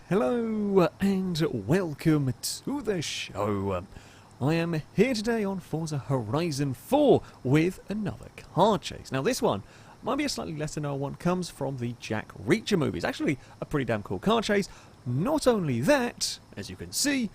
Hello and welcome to the show. I am here today on Forza Horizon 4 with another car chase. Now this one might be a slightly lesser known one, comes from the Jack Reacher movie. It's actually a pretty damn cool car chase. Not only that, as you can see,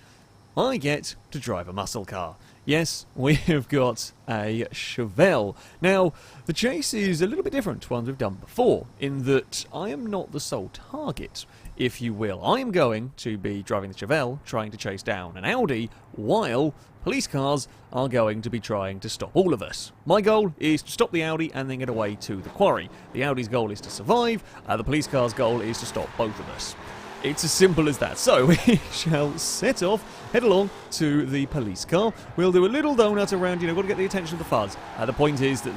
I get to drive a muscle car. Yes, we have got a Chevelle. Now, the chase is a little bit different to ones we've done before, in that I am not the sole target, if you will. I am going to be driving the Chevelle, trying to chase down an Audi, while police cars are going to be trying to stop all of us. My goal is to stop the Audi and then get away to the quarry. The Audi's goal is to survive, the police car's goal is to stop both of us. It's as simple as that. So we shall set off, head along to the police car. We'll do a little donut around, got to get the attention of the fuzz. The point is that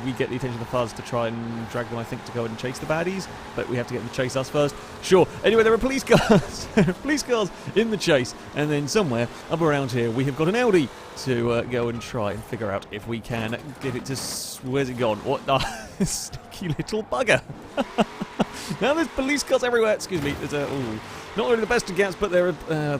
we get the attention of the fuzz to try and drag them, I think, to go and chase the baddies. But we have to get them to chase us first. Sure. Anyway, there are police cars. Police cars in the chase. And then somewhere up around here, we have got an Audi to go and try and figure out if we can get it to... Where's it gone? What? Sticky little bugger. Now there's police cars everywhere. Excuse me. There's not really the best of gets, but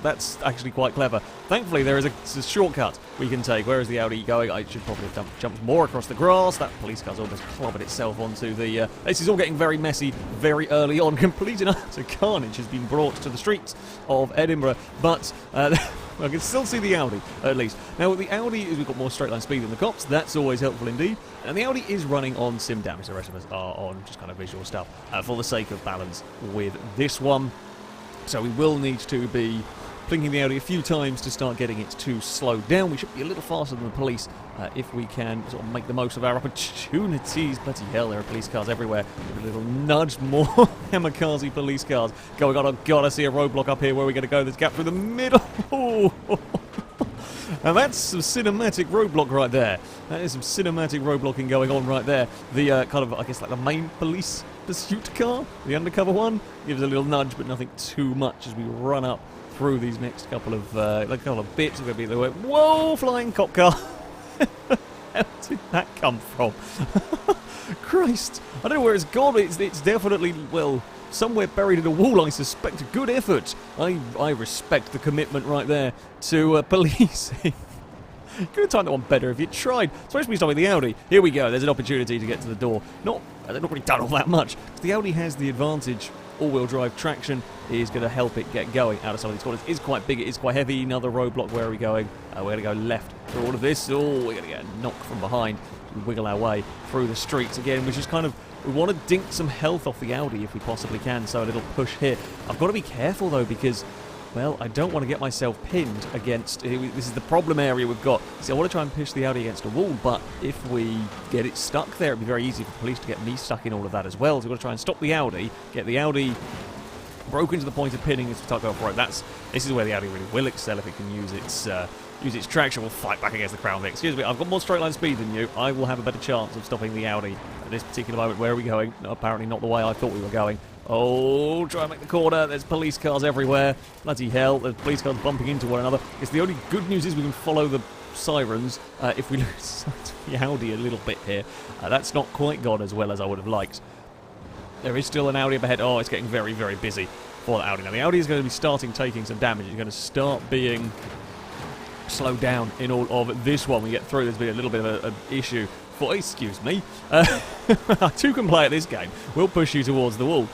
that's actually quite clever. Thankfully, there is a shortcut we can take. Where is the Audi going? I should probably have jumped more across the grass. That police car's almost clobbered itself onto the... This is all getting very messy very early on. Complete and utter carnage has been brought to the streets of Edinburgh, but... I can still see the Audi, at least. Now, with the Audi, we've got more straight line speed than the cops. That's always helpful indeed. And the Audi is running on sim damage. The rest of us are on just kind of visual stuff for the sake of balance with this one. So we will need to be blinking the Audi a few times to start getting it to slow down. We should be a little faster than the police if we can sort of make the most of our opportunities. Bloody hell, there are police cars everywhere. Give a little nudge, more kamikaze police cars going on. Oh God, I see a roadblock up here. Where are we going to go? There's a gap through the middle. And that's some cinematic roadblock right there. That is some cinematic roadblocking going on right there. The kind of, I guess, like the main police pursuit car, the undercover one, gives a little nudge, but nothing too much as we run up through these next couple of bits. We're going to be the way. Whoa, flying cop car! How did that come from? Christ, I don't know where it's gone. It's definitely, well, somewhere buried in a wall, I suspect. Good effort. I respect the commitment right there to policing. Could have timed that one better if you tried. Supposed to be stopping the Audi. Here we go. There's an opportunity to get to the door. They've not really done all that much. The Audi has the advantage. All-wheel drive traction is going to help it get going out of some of these corners. It is quite big. It is quite heavy. Another roadblock. Where are we going? We're going to go left through all of this. Oh, we're going to get a knock from behind. We wiggle our way through the streets again, which is kind of... We want to dink some health off the Audi if we possibly can, so a little push here. I've got to be careful, though, because... Well, I don't want to get myself pinned against... This is the problem area we've got. See, I want to try and push the Audi against a wall, but if we get it stuck there, it'd be very easy for police to get me stuck in all of that as well. So we've got to try and stop the Audi, get the Audi broken to the point of pinning as we start going for it. This is where the Audi really will excel if it can use its traction. We'll fight back against the Crown Vic. Excuse me, I've got more straight line speed than you. I will have a better chance of stopping the Audi at this particular moment. Where are we going? No, apparently not the way I thought we were going. Oh, try and make the corner. There's police cars everywhere. Bloody hell, there's police cars bumping into one another. It's the only good news is we can follow the sirens if we lose sight of the Audi a little bit here. That's not quite gone as well as I would have liked. There is still an Audi up ahead. Oh, it's getting very, very busy for the Audi. Now, the Audi is going to be starting taking some damage. It's going to start being slowed down in all of this one. We get through. There's been a little bit of an issue. Excuse me. Two can play at this game. We'll push you towards the wall.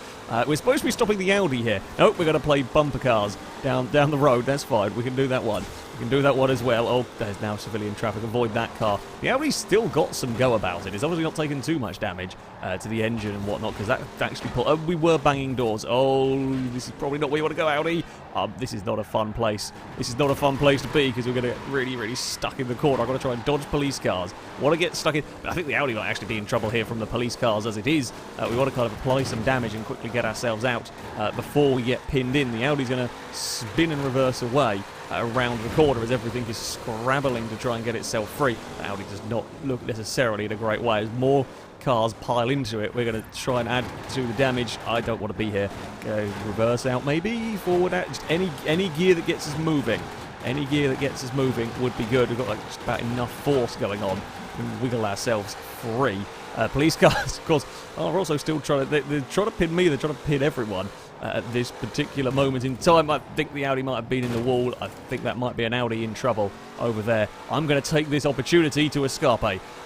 We're supposed to be stopping the Audi here. Nope, we're going to play bumper cars down the road. That's fine. We can do that one. We can do that one as well. Oh, there's now civilian traffic. Avoid that car. The Audi's still got some go about it. It's obviously not taken too much damage to the engine and whatnot, because that actually pulled... we were banging doors. Oh, this is probably not where you want to go, Audi. This is not a fun place. This is not a fun place to be, because we're going to get really, really stuck in the corner. I've got to try and dodge police cars. Want to get stuck in... I think the Audi might actually be in trouble here from the police cars as it is. We want to kind of apply some damage and quickly get ourselves out before we get pinned in. The Audi's going to spin and reverse away around the corner as everything is scrabbling to try and get itself free. The Audi does not look necessarily in a great way. As more cars pile into it, we're going to try and add to the damage. I don't want to be here. Go reverse out, maybe forward out. Just any gear that gets us moving. Any gear that gets us moving would be good. We've got like just about enough force going on. We can wiggle ourselves free. Police cars, of course, are also still trying to... They're trying to pin me, they're trying to pin everyone at this particular moment in time. I think the Audi might have been in the wall. I think that might be an Audi in trouble over there. I'm going to take this opportunity to escape.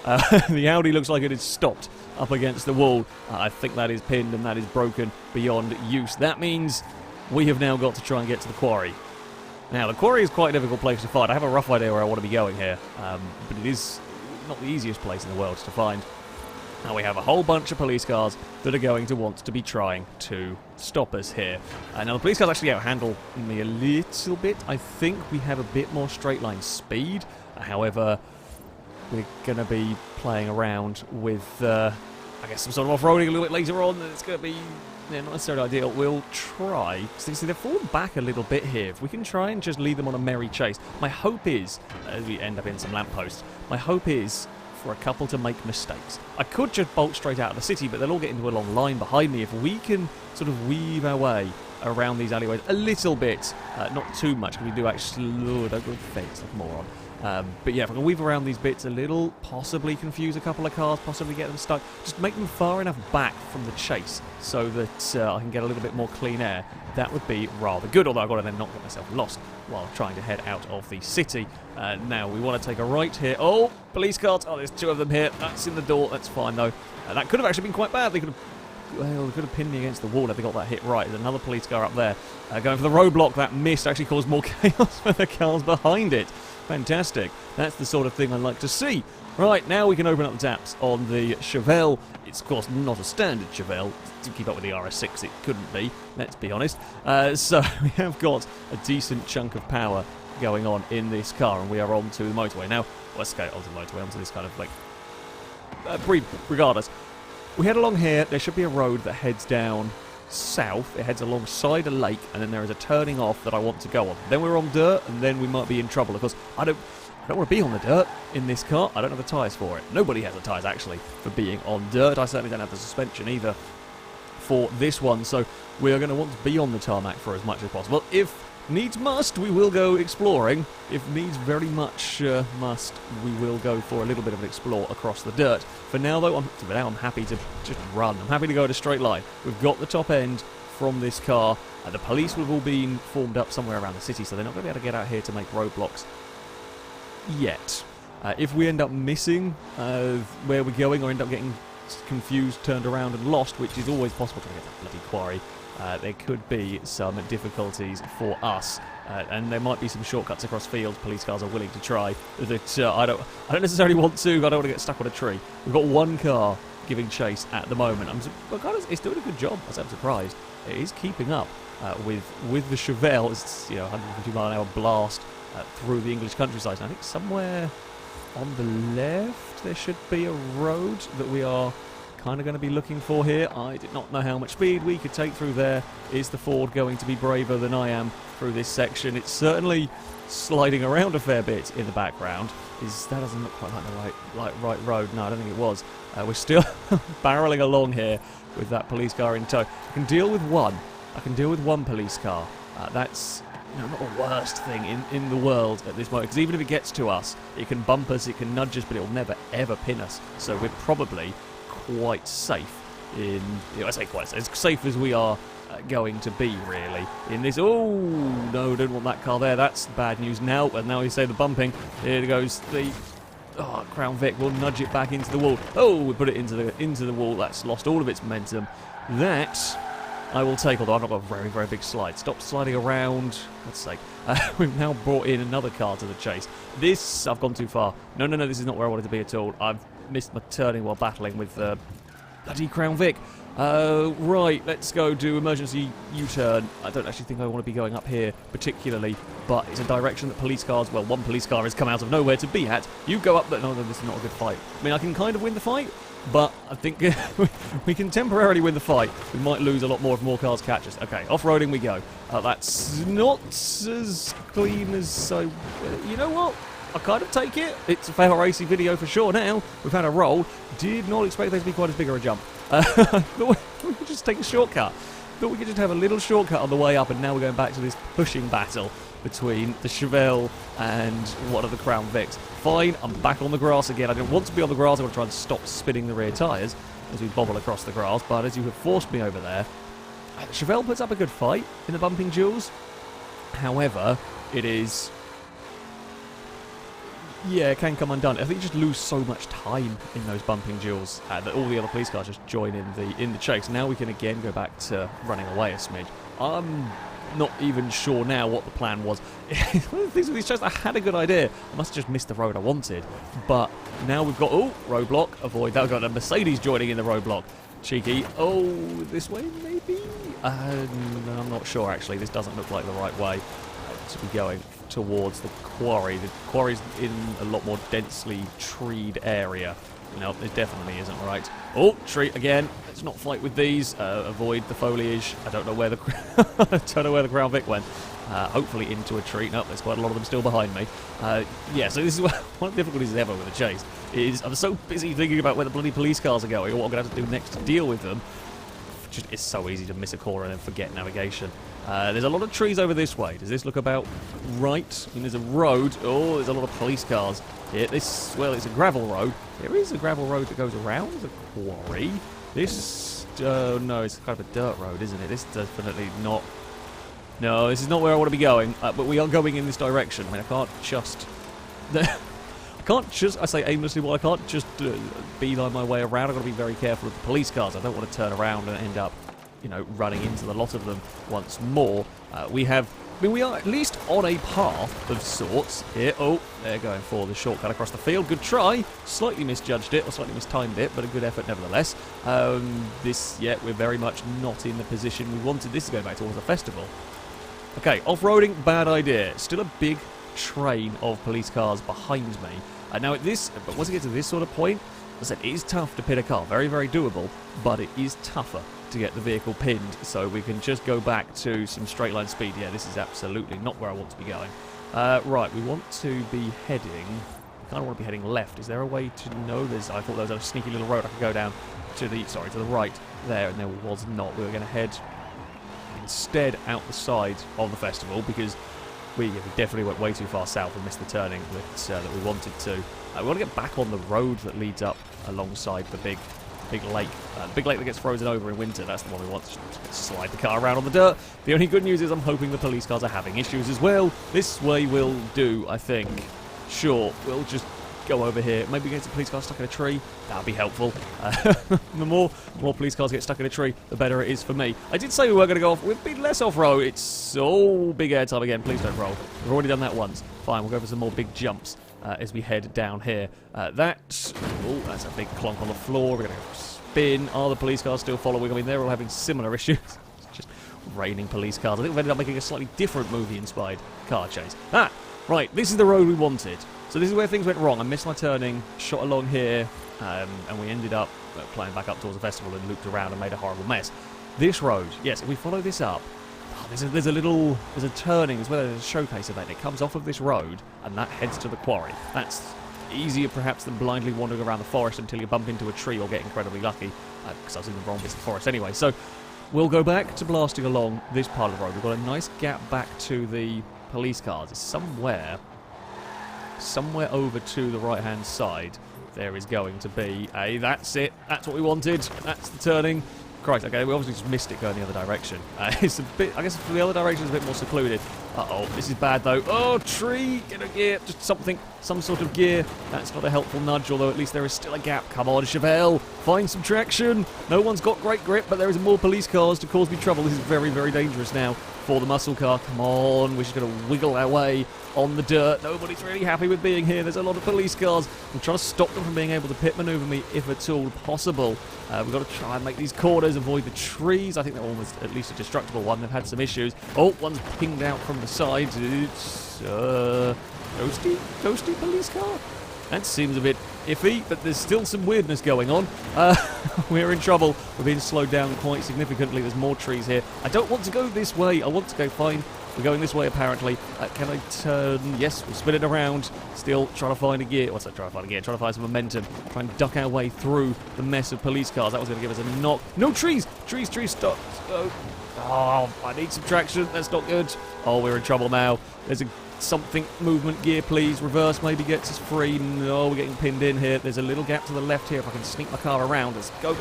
The Audi looks like it is stopped up against the wall. I think that is pinned and that is broken beyond use. That means we have now got to try and get to the quarry. Now, the quarry is quite a difficult place to find. I have a rough idea where I want to be going here, but it is not the easiest place in the world to find. Now we have a whole bunch of police cars that are going to want to be trying to stop us here. Now the police cars actually outhandle me a little bit. I think we have a bit more straight line speed. However, we're going to be playing around with, I guess, some sort of off-roading a little bit later on. It's going to be not necessarily ideal. We'll try. See, they're falling back a little bit here. If we can try and just lead them on a merry chase. My hope is, as we end up in some lampposts, my hope is for a couple to make mistakes. I could just bolt straight out of the city, but they'll all get into a long line behind me. If we can sort of weave our way around these alleyways a little bit, not too much, because we do actually... Oh, don't go fence like a moron. But yeah, if I can weave around these bits a little, possibly confuse a couple of cars, possibly get them stuck, just make them far enough back from the chase so that I can get a little bit more clean air, that would be rather good, although I've got to then not get myself lost while trying to head out of the city. Now, we want to take a right here. Oh, police cars. Oh, there's two of them here. That's in the door. That's fine, though. That could have actually been quite bad. They could have pinned me against the wall if they got that hit right. There's another police car up there. Going for the roadblock. That missed actually caused more chaos for the cars behind it. Fantastic. That's the sort of thing I like to see. Right, now we can open up the taps on the Chevelle. It's, of course, not a standard Chevelle. To keep up with the RS6, it couldn't be, let's be honest. So we have got a decent chunk of power going on in this car, and we are on to the motorway. Now, let's go onto the motorway, onto this kind of, like, regardless. We head along here. There should be a road that heads down south. It heads alongside a lake, and then there is a turning off that I want to go on. Then we're on dirt, and then we might be in trouble, because I don't want to be on the dirt in this car. I don't have the tyres for it. Nobody has the tyres, actually, for being on dirt. I certainly don't have the suspension either for this one, so we are going to want to be on the tarmac for as much as possible. If needs must, we will go exploring. If needs very much must, we will go for a little bit of an explore across the dirt. For now, though, I'm happy to just run. I'm happy to go at a straight line. We've got the top end from this car. The police will have all been formed up somewhere around the city, so they're not going to be able to get out here to make roadblocks yet. If we end up missing where we're going, or end up getting confused, turned around and lost, which is always possible to get that bloody quarry, there could be some difficulties for us, and there might be some shortcuts across fields police cars are willing to try that I don't necessarily want to. I don't want to get stuck on a tree. We've got one car giving chase at the moment. It's doing a good job. I'm surprised. It is keeping up with the Chevelle. It's 150 mile an hour blast through the English countryside. And I think somewhere on the left there should be a road that we are kind of going to be looking for here. I did not know how much speed we could take through there. Is the Ford going to be braver than I am through this section? It's certainly sliding around a fair bit in the background. That doesn't look quite like the right road. No, I don't think it was. We're still barreling along here with that police car in tow. I can deal with one. I can deal with one police car. That's not the worst thing in the world at this moment, because even if it gets to us, it can bump us, it can nudge us, but it will never ever pin us. So we're probably quite safe in, I say quite safe, as safe as we are going to be, really, in this. Oh no, don't want that car there. That's bad news now. And now you say the bumping. Here goes the Crown Vic. We'll nudge it back into the wall. Oh, we put it into the wall. That's lost all of its momentum. That I will take, although I've not got a very, very big slide. Stop sliding around. Let's say. We've now brought in another car to the chase. I've gone too far. No, this is not where I wanted to be at all. I've missed my turning while battling with bloody Crown Vic. Right, let's go do emergency U-turn. I don't actually think I want to be going up here particularly, but it's a direction that police cars, well, one police car has come out of nowhere to be at. You go up there. No, this is not a good fight. I mean, I can kind of win the fight, but I think we can temporarily win the fight. We might lose a lot more if more cars catch us. Okay, off-roading we go. That's not as clean as I... you know what? I kind of take it. It's a FailRace video for sure now. We've had a roll. Did not expect there to be quite as big a jump. Thought we could just take a shortcut. Thought we could just have a little shortcut on the way up, and now we're going back to this pushing battle. between the Chevelle and one of the Crown Vics. Fine, I'm back on the grass again. I didn't want to be on the grass. I want to try and stop spinning the rear tyres as we bobble across the grass, but as you have forced me over there, Chevelle puts up a good fight in the bumping duels. However, it is... yeah, it can come undone. I think you just lose so much time in those bumping duels that all the other police cars just join in the chase. Now we can again go back to running away a smidge. I'm not even sure now what the plan was. One of the things with these shows, I had a good idea. I must have just missed the road I wanted. But now we've got... oh, roadblock. Avoid that. We've got a Mercedes joining in the roadblock. Cheeky. Oh, this way maybe? No, I'm not sure actually. This doesn't look like the right way to be going towards the quarry. The quarry's in a lot more densely treed area. No, it definitely isn't right. Oh, tree again. Let's not fight with these. Avoid the foliage. I don't know where the I don't know where the Crown Vic went. Hopefully into a tree. No, there's quite a lot of them still behind me. Yeah, so this is one of the difficulties ever with a chase. Is I'm so busy thinking about where the bloody police cars are going or what I'm going to have to do next to deal with them. It's so easy to miss a corner and then forget navigation. There's a lot of trees over this way. Does this look about right? I mean, there's a road. Oh, there's a lot of police cars here. This, well, it's a gravel road. There is a gravel road that goes around the quarry. This, no, it's kind of a dirt road, isn't it? This is definitely not. No, this is not where I want to be going. But we are going in this direction. I mean, I can't just. I say aimlessly, well, I can't just beeline my way around. I've got to be very careful with the police cars. I don't want to turn around and end up, you know, running into the lot of them once more. We are at least on a path of sorts here. Oh, they're going for the shortcut across the field. Good try. Slightly misjudged it, or slightly mistimed it, but a good effort nevertheless. Yeah, we're very much not in the position we wanted. This is going back towards the festival. Okay, off-roading, bad idea. Still a big train of police cars behind me. Now at this, but once it gets to this sort of point, as I said, it is tough to pit a car. Very, very doable, but it is tougher to get the vehicle pinned, so we can just go back to some straight line speed. Yeah, this is absolutely not where I want to be going. Right, we want to be heading... we kind of want to be heading left. Is there a way to know this? I thought there was a sneaky little road I could go down to the, to the right there, and there was not. We were going to head instead out the side of the festival, because we definitely went way too far south and missed the turning that we wanted to. We want to get back on the road that leads up alongside the big lake. The big lake that gets frozen over in winter, that's the one we want to slide the car around on the dirt. The only good news is I'm hoping the police cars are having issues as well. This way will do, I think. Sure, we'll just go over here. Maybe get some police cars stuck in a tree. That would be helpful. The more police cars get stuck in a tree, the better it is for me. I did say we were going to go off with a bit less off-road. It's so big air time again. Please don't roll. We've already done that once. Fine, we'll go for some more big jumps as we head down here. That's a big clonk on the floor. We're going to go spin. Are the police cars still following? I mean, they're all having similar issues. It's just raining police cars. I think we've ended up making a slightly different movie-inspired car chase. Right, this is the road we wanted. So this is where things went wrong. I missed my turning, shot along here, and we ended up playing back up towards the festival and looped around and made a horrible mess. This road, yes, if we follow this up, there's a turning, there's a showcase event. It comes off of this road, and that heads to the quarry. That's easier perhaps than blindly wandering around the forest until you bump into a tree or get incredibly lucky, because I was in the wrong bit of the forest anyway. So we'll go back to blasting along this part of the road. We've got a nice gap back to the police cars. It's somewhere over to the right-hand side. There is going to be a... that's it. That's what we wanted. That's the turning. Christ, okay, we obviously just missed it going the other direction. It's a bit... I guess the other direction is a bit more secluded. Uh-oh, this is bad, though. Oh, tree! Get a gear. Just something. Some sort of gear. That's not a helpful nudge, although at least there is still a gap. Come on, Chevelle. Find some traction. No one's got great grip, but there is more police cars to cause me trouble. This is very, very dangerous now for the muscle car. Come on. We're just going to wiggle our way on the dirt. Nobody's really happy with being here. There's a lot of police cars. I'm trying to stop them from being able to pit maneuver me if at all possible. We've got to try and make these corners, avoid the trees. I think they're almost at least a destructible one. They've had some issues. Oh, one's pinged out from the side. It's ghosty police car. That seems a bit iffy, but there's still some weirdness going on. We're in trouble. We're being slowed down quite significantly. There's more trees here. I don't want to go this way. I want to go fine. We're going this way, apparently. Can I turn? Yes, we'll spin it around. Still trying to find a gear. What's that? Trying to find a gear. Trying to find some momentum. Try and duck our way through the mess of police cars. That was going to give us a knock. No trees! Trees, stop. Oh, I need some traction. That's not good. Oh, we're in trouble now. There's a something movement gear, please. Reverse maybe gets us free. No, we're getting pinned in here. There's a little gap to the left here. If I can sneak my car around. Let's go.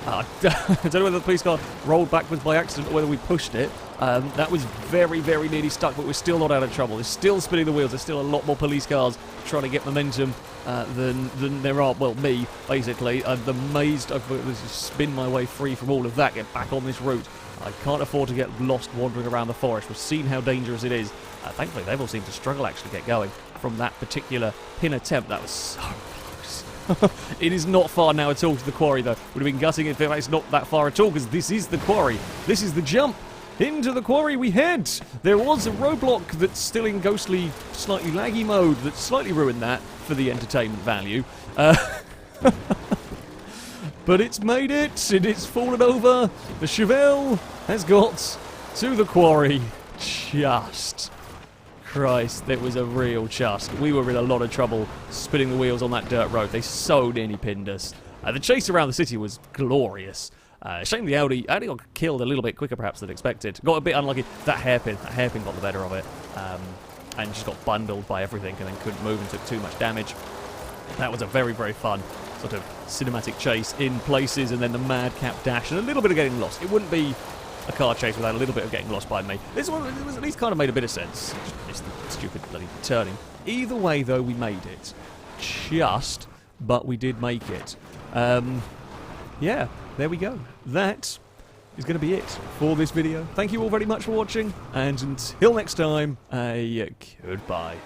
I don't know whether the police car rolled backwards by accident or whether we pushed it. That was very, very nearly stuck, but we're still not out of trouble. They're still spinning the wheels. There's still a lot more police cars trying to get momentum than there are, well, me, basically. I'm amazed I've able to spin my way free from all of that, get back on this route. I can't afford to get lost wandering around the forest. We've seen how dangerous it is. Thankfully, they've all seemed to struggle actually to get going from that particular pin attempt. That was so close. It is not far now at all to the quarry, though. Would have been gutting if it's not that far at all, because this is the quarry. This is the jump. Into the quarry we head. There was a roadblock that's still in ghostly, slightly laggy mode that slightly ruined that for the entertainment value. But it's made it, and it's fallen over. The Chevelle has got to the quarry. Just. Christ, it was a real just. We were in a lot of trouble spinning the wheels on that dirt road. They so nearly pinned us. The chase around the city was glorious. Shame the Audi got killed a little bit quicker perhaps than expected. Got a bit unlucky. That hairpin got the better of it. And just got bundled by everything and then couldn't move and took too much damage. That was a very, very fun sort of cinematic chase in places, and then the madcap dash and a little bit of getting lost. It wouldn't be a car chase without a little bit of getting lost by me. This one it was at least kind of made a bit of sense. Just missed the stupid bloody turning. Either way, though, we made it. Just, but we did make it. Yeah, there we go. That is going to be it for this video. Thank you all very much for watching, and until next time, goodbye.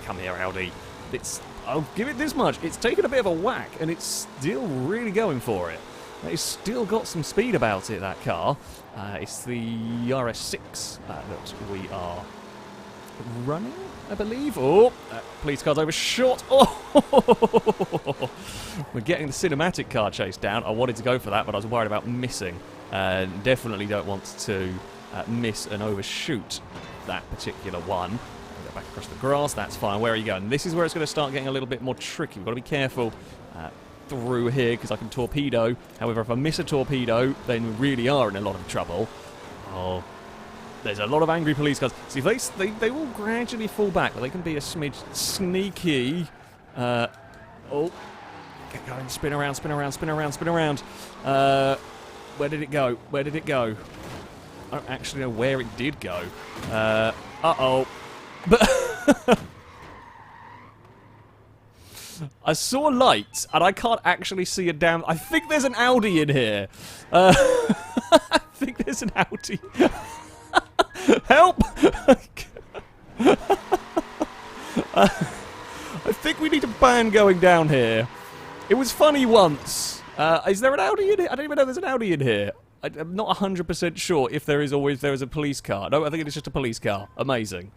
Come here, Audi. I'll give it this much. It's taken a bit of a whack, and it's still really going for it. It's still got some speed about it, that car. It's the RS6 that we are running, I believe. Oh, that police car's overshot. Oh, we're getting the cinematic car chase down. I wanted to go for that, but I was worried about missing. Definitely don't want to miss and overshoot that particular one. Back across the grass, that's fine. Where are you going? This is where it's going to start getting a little bit more tricky. We've got to be careful through here because I can torpedo. However, if I miss a torpedo, then we really are in a lot of trouble. Oh, there's a lot of angry police cars. See, they will gradually fall back, but they can be a smidge sneaky. Oh, get going, spin around. Where did it go? I don't actually know where it did go. Uh-oh. But I saw lights, and I can't actually see a damn... I think there's an Audi in here. I think there's an Audi. Help! I think we need a ban going down here. It was funny once. Is there an Audi in here? I don't even know there's an Audi in here. I'm not 100% sure if there is a police car. No, I think it is just a police car. Amazing.